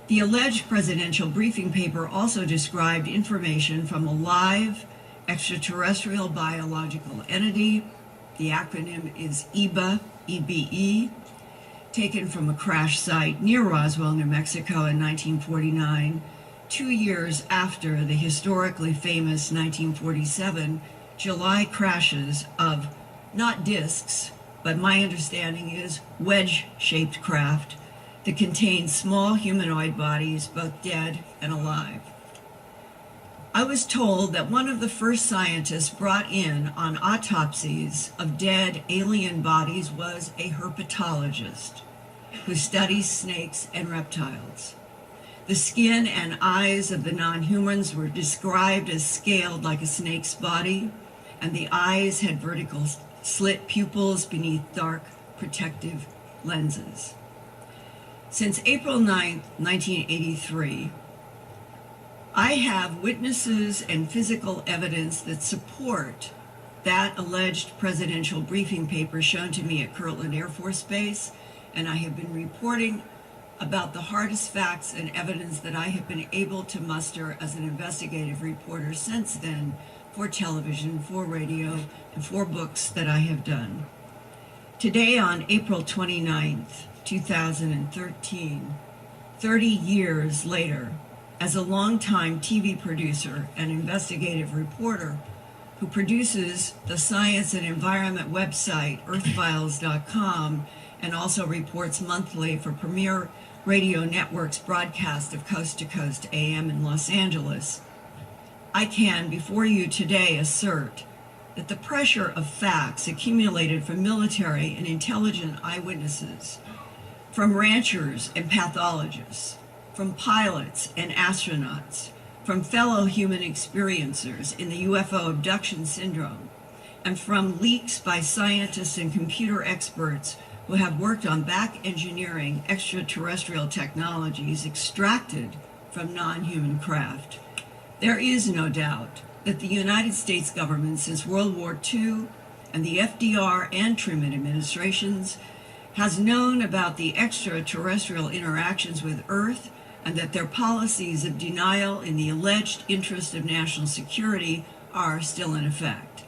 The alleged presidential briefing paper also described information from a live extraterrestrial biological entity, the acronym is EBE, EBE, taken from a crash site near Roswell, New Mexico in 1949, 2 years after the historically famous 1947 July crashes of not disks, but my understanding is wedge-shaped craft that contained small humanoid bodies, both dead and alive. I was told that one of the first scientists brought in on autopsies of dead alien bodies was a herpetologist who studies snakes and reptiles. The skin and eyes of the non-humans were described as scaled like a snake's body, and the eyes had vertical slit pupils beneath dark protective lenses. Since April 9, 1983, I have witnesses and physical evidence that support that alleged presidential briefing paper shown to me at Kirtland Air Force Base, and I have been reporting about the hardest facts and evidence that I have been able to muster as an investigative reporter since then, for television, for radio, and for books that I have done. Today, on April 29th, 2013, 30 years later, as a longtime TV producer and investigative reporter who produces the science and environment website earthfiles.com and also reports monthly for Premier Radio Network's broadcast of Coast to Coast AM in Los Angeles, I can, before you today, assert that the pressure of facts accumulated from military and intelligent eyewitnesses, from ranchers and pathologists, from pilots and astronauts, from fellow human experiencers in the UFO abduction syndrome, and from leaks by scientists and computer experts who have worked on back engineering extraterrestrial technologies extracted from non-human craft. There is no doubt that the United States government since World War II and the FDR and Truman administrations has known about the extraterrestrial interactions with Earth, and that their policies of denial in the alleged interest of national security are still in effect.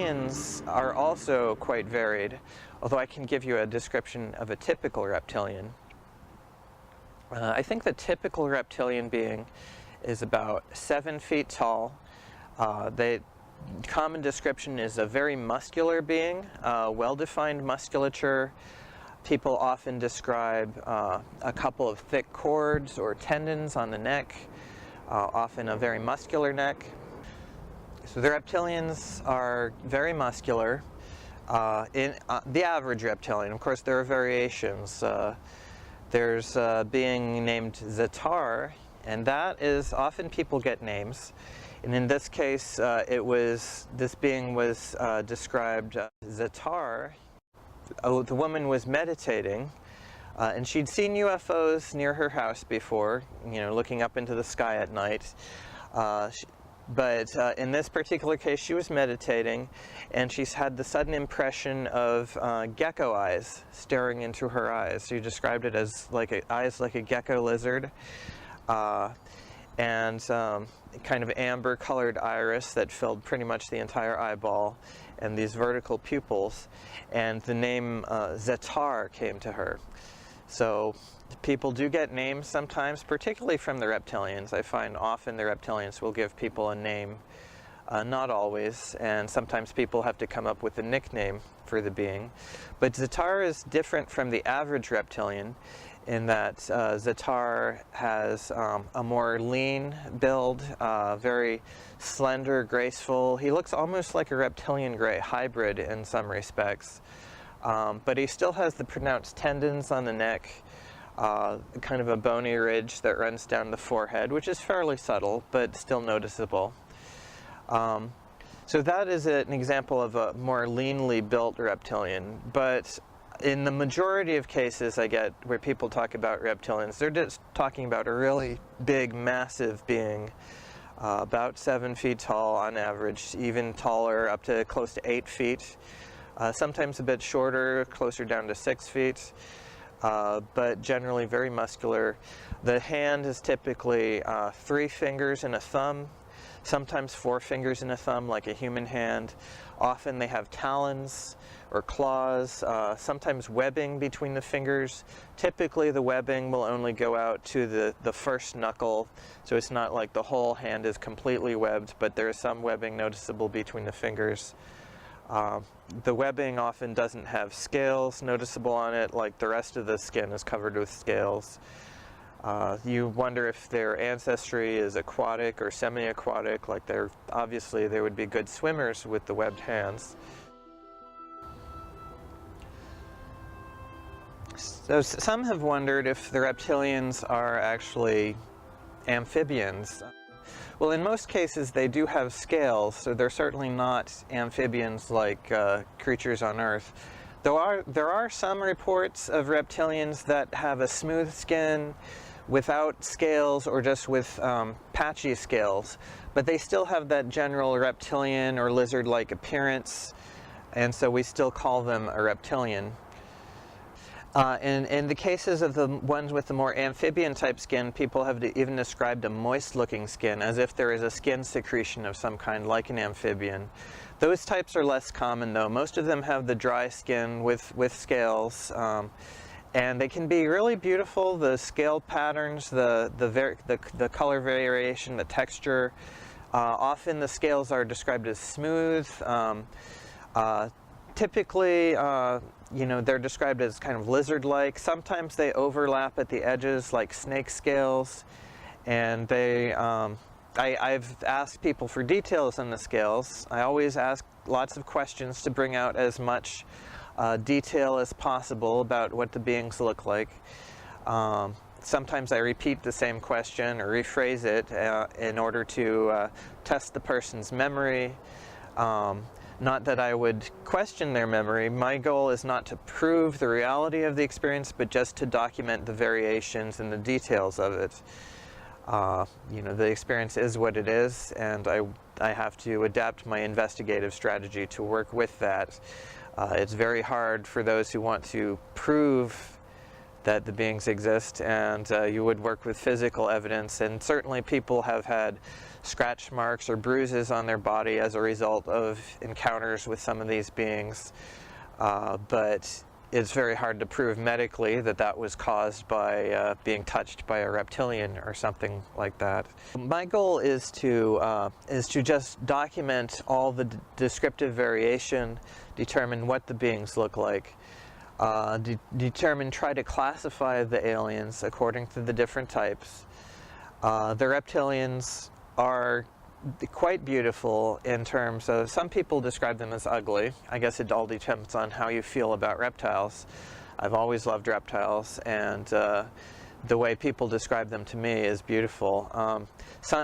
reptilians are also quite varied, although I can give you a description of a typical reptilian. I think the typical reptilian being is about 7 feet tall. The common description is a very muscular being, well-defined musculature. People often describe a couple of thick cords or tendons on the neck, often a very muscular neck. So the reptilians are very muscular. The average reptilian, of course, there are variations. There's a being named Zetar, and that is often people get names. And in this case, this being was described Zetar. The woman was meditating, and she'd seen UFOs near her house before, looking up into the sky at night. But in this particular case, she was meditating, and she's had the sudden impression of gecko eyes staring into her eyes. She described it as eyes like a gecko lizard, and kind of amber-colored iris that filled pretty much the entire eyeball, and these vertical pupils. And the name Zetar came to her. So people do get names sometimes, particularly from the reptilians. I find often the reptilians will give people a name, not always, and sometimes people have to come up with a nickname for the being. But Zetar is different from the average reptilian in that Zetar has a more lean build, very slender, graceful. He looks almost like a reptilian gray hybrid in some respects. But he still has the pronounced tendons on the neck, kind of a bony ridge that runs down the forehead, which is fairly subtle, but still noticeable. So that is an example of a more leanly built reptilian. But in the majority of cases I get where people talk about reptilians, they're just talking about a really big, massive being, about 7 feet tall on average, even taller, up to close to 8 feet. Sometimes a bit shorter, closer down to 6 feet, but generally very muscular. The hand is typically 3 fingers and a thumb, sometimes 4 fingers and a thumb like a human hand. Often they have talons or claws, sometimes webbing between the fingers. Typically the webbing will only go out to the first knuckle, so it's not like the whole hand is completely webbed, but there is some webbing noticeable between the fingers. The webbing often doesn't have scales noticeable on it, like the rest of the skin is covered with scales. You wonder if their ancestry is aquatic or semi-aquatic, like obviously they would be good swimmers with the webbed hands. So some have wondered if the reptilians are actually amphibians. Well, in most cases they do have scales, so they're certainly not amphibians like creatures on Earth. There are some reports of reptilians that have a smooth skin without scales or just with patchy scales, but they still have that general reptilian or lizard-like appearance, and so we still call them a reptilian. In the cases of the ones with the more amphibian-type skin, people have even described a moist-looking skin, as if there is a skin secretion of some kind, like an amphibian. Those types are less common, though. Most of them have the dry skin with scales, and they can be really beautiful. The scale patterns, the color variation, the texture. Often the scales are described as smooth. Typically, they're described as kind of lizard-like. Sometimes they overlap at the edges like snake scales, and I've asked people for details on the scales. I always ask lots of questions to bring out as much detail as possible about what the beings look like. Sometimes I repeat the same question or rephrase it in order to test the person's memory. Not that I would question their memory. My goal is not to prove the reality of the experience, but just to document the variations and the details of it. The experience is what it is, and I have to adapt my investigative strategy to work with that. It's very hard for those who want to prove that the beings exist, and you would work with physical evidence, and certainly people have had scratch marks or bruises on their body as a result of encounters with some of these beings, but it's very hard to prove medically that that was caused by being touched by a reptilian or something like that. My goal is to just document all the descriptive variation, determine what the beings look like, try to classify the aliens according to the different types. The reptilians are quite beautiful in terms of, some people describe them as ugly. I guess it all depends on how you feel about reptiles. I've always loved reptiles, and the way people describe them to me is beautiful.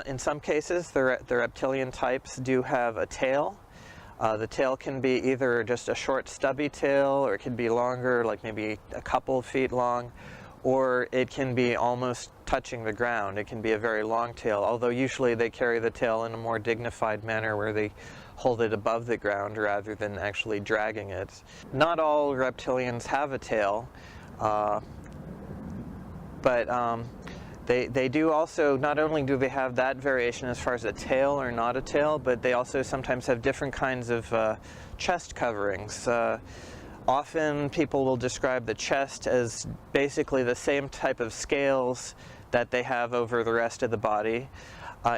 In some cases, the reptilian types do have a tail. The tail can be either just a short stubby tail, or it can be longer, like maybe a couple of feet long, or it can be almost touching the ground. It can be a very long tail, although usually they carry the tail in a more dignified manner where they hold it above the ground rather than actually dragging it. Not all reptilians have a tail, but they do also, not only do they have that variation as far as a tail or not a tail, but they also sometimes have different kinds of chest coverings. Often people will describe the chest as basically the same type of scales that they have over the rest of the body.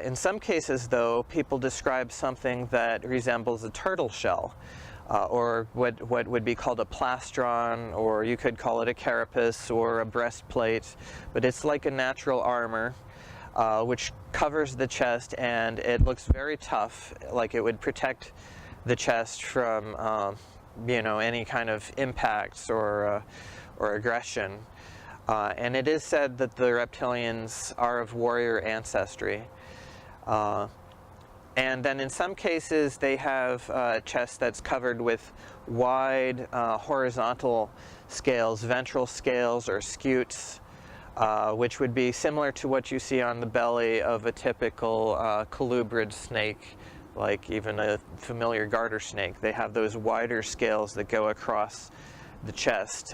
In some cases, though, people describe something that resembles a turtle shell, or what would be called a plastron, or you could call it a carapace or a breastplate, but it's like a natural armor which covers the chest, and it looks very tough, like it would protect the chest from any kind of impacts or aggression. And it is said that the reptilians are of warrior ancestry. And then in some cases they have a chest that's covered with wide horizontal scales, ventral scales or scutes, which would be similar to what you see on the belly of a typical colubrid snake, like even a familiar garter snake. They have those wider scales that go across the chest.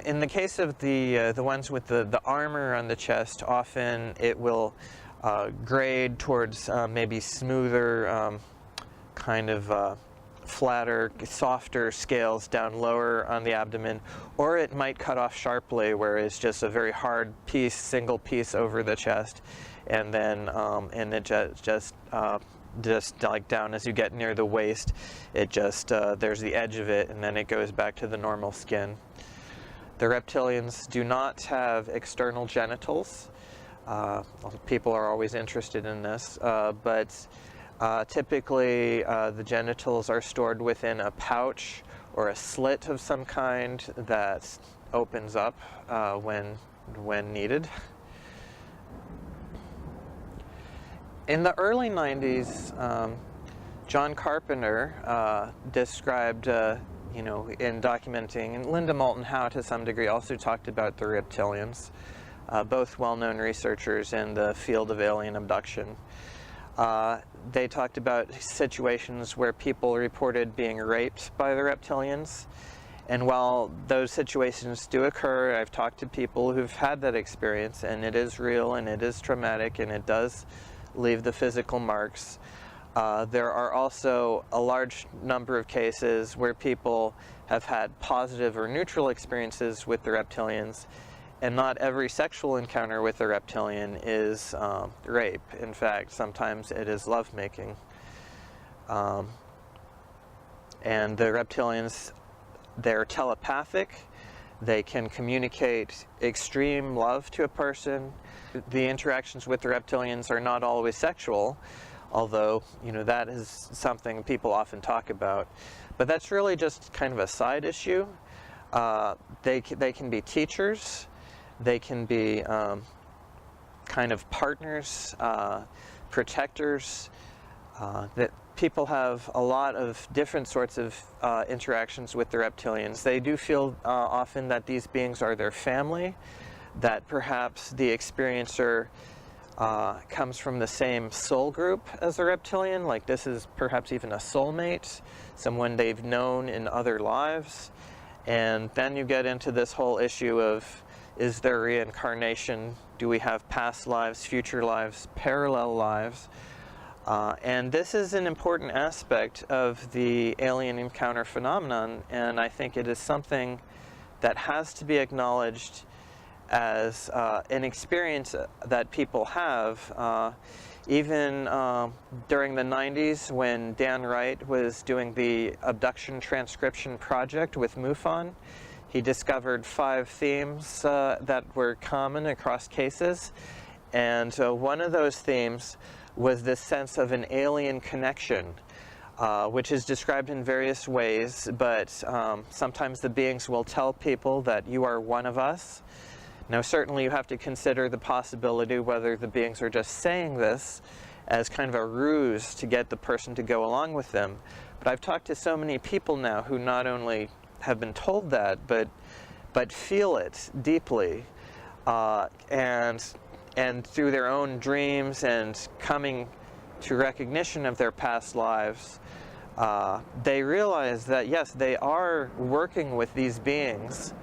In the case of the ones with the armor on the chest, often it will grade towards maybe smoother, kind of flatter, softer scales down lower on the abdomen, or it might cut off sharply where it's just a very hard piece, single piece over the chest, and then and it just like down as you get near the waist, it just there's the edge of it, and then it goes back to the normal skin. The reptilians do not have external genitals. People are always interested in this, but typically the genitals are stored within a pouch or a slit of some kind that opens up when needed. In the early 90s, John Carpenter described, in documenting, and Linda Moulton Howe to some degree also talked about the reptilians, both well-known researchers in the field of alien abduction. They talked about situations where people reported being raped by the reptilians. And while those situations do occur, I've talked to people who've had that experience, and it is real and it is traumatic and it does leave the physical marks. There are also a large number of cases where people have had positive or neutral experiences with the reptilians, and not every sexual encounter with a reptilian is rape. In fact, sometimes it is lovemaking. And the reptilians, they're telepathic. They can communicate extreme love to a person. The interactions with the reptilians are not always sexual, although, that is something people often talk about. But that's really just kind of a side issue. They can be teachers. They can be kind of partners, protectors. That people have a lot of different sorts of interactions with the reptilians. They do feel often that these beings are their family, that perhaps the experiencer comes from the same soul group as a reptilian, like this is perhaps even a soulmate, someone they've known in other lives. And then you get into this whole issue of, Is there reincarnation? Do we have past lives, future lives, parallel lives? And this is an important aspect of the alien encounter phenomenon, and I think it is something that has to be acknowledged as an experience that people have. Even during the 90s, when Dan Wright was doing the abduction transcription project with MUFON, he discovered 5 themes that were common across cases, and one of those themes was this sense of an alien connection, which is described in various ways, but sometimes the beings will tell people that you are one of us. Now, certainly you have to consider the possibility whether the beings are just saying this as kind of a ruse to get the person to go along with them. But I've talked to so many people now who not only have been told that, but feel it deeply, and through their own dreams and coming to recognition of their past lives, they realize that yes, they are working with these beings